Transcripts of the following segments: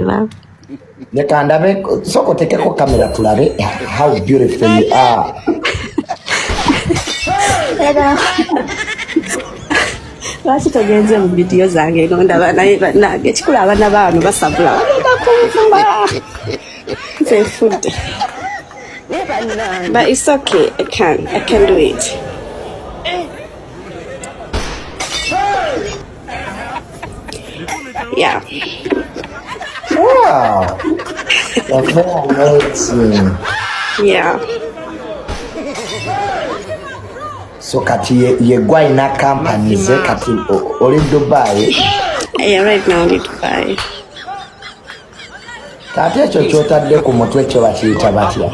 love. Nekandabe soko tekeko kamera tulabe how beautiful you are. Lwaki togenze mu vidiyo zange eno ndaba Naye Banange ekikulu abaana baano basabula bagenda kunvuma nze nfudde. But it's okay, I can do it. Yeah. Wow. That's amazing. Yeah. So kati ye gwaina company ze kati oli Dubai. Yeah, right now in Dubai. Kati ekyo kyotadde ku mutwe kyo bakiyita batya?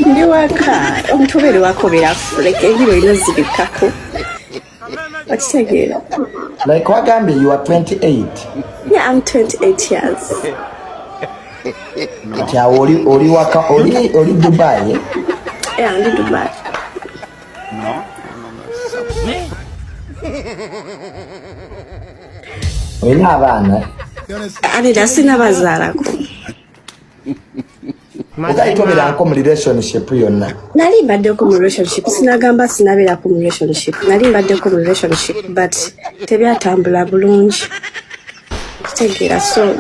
Ndi waka omutobere wakobera fuleke ebiro ino zibikako. Okitegeera? Like wagambye you are 28. Yeah, I'm 28 years. Kati oli waka oli Dubai. Yeah, I'm in Dubai. Olina abaana? Anira sina bazaalako. Ogayitoberanko mu relationship yonna? Nali mbaddeko mu relationship. Sinagamba sinabeerako mu relationship. Nali mbaddeko mu relationship but tebyatambula bulungi. Kitegeera so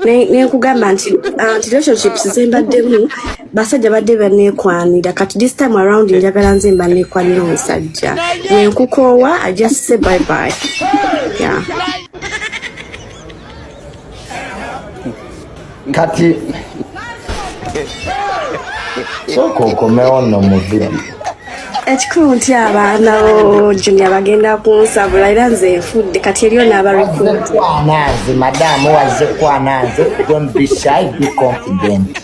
nekugamba nti relationships zembaddemu basajja badde banneekwanira kati this time around njagala nze mba neekwanira omusajja wenkukoowa I just say bye bye. Yeah. Kati soko okomewo nno mu video. Ekikulu nti abaana Junior bagenda kunsabula era nze nfudde kati eriyo n'abarekoodi. Kwanaze madamu wazze kwanaze, don't be shy, be confident.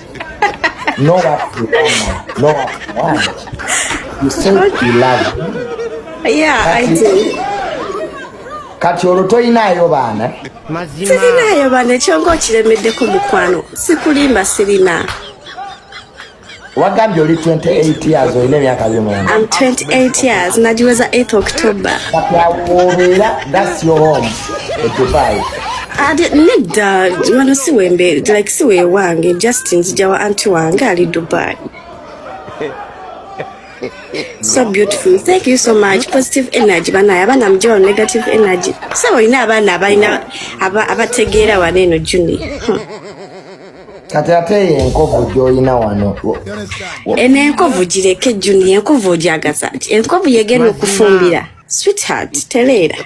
Know what you want, know what you want. You say you love me. Yeah, I do. Kati olwo toyinaayo baana? Sirinayo baana ekyonga okiremeddeko mukwano sikulimba sirina. Wagambye oli 28 years olina emyaka by'omwana. I'm 28 years nagiweza 8 October. Kati awobeera that's your home in Dubai. Nedda wano siwembe like siwe wange just nzija wa anti wange ali Dubai. So beautiful. Thank you so much. Positive energy. Bana abana mjoo negative energy. So ina abana abaina abategeera waneno Juni. Kati ate enkovu gy'olina wano. Enkovu gireke Juni, enkovu ogyagaza. Enkovu yegenda okufumbira. Sweetheart, teleera.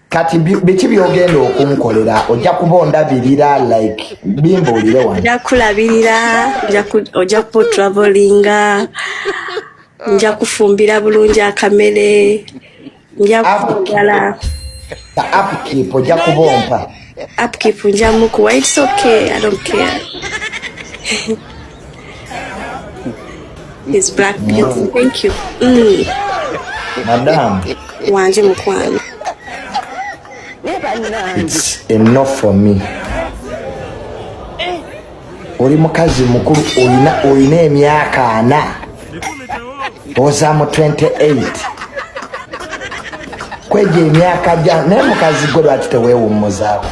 Kati biki byogenda okunkolera? Ojja kuba ondabirira like bimbuulire wano. Ojja kulabirira, ojja kuba travelinga, nja kufumbira bulungi akamere, nja kufugala. Upkeep ojja kubompa. Upkeep nja mukuwa. It's okay, I don't care. It's black beauty. Thank you. Madam. Wanje mukwano. It's enough for me. Oli mukazi mukulu olina emyaka 4. Oza mu 28. Kweje emyaka gya naye mukazi gwe lwaki teweewummuzaako?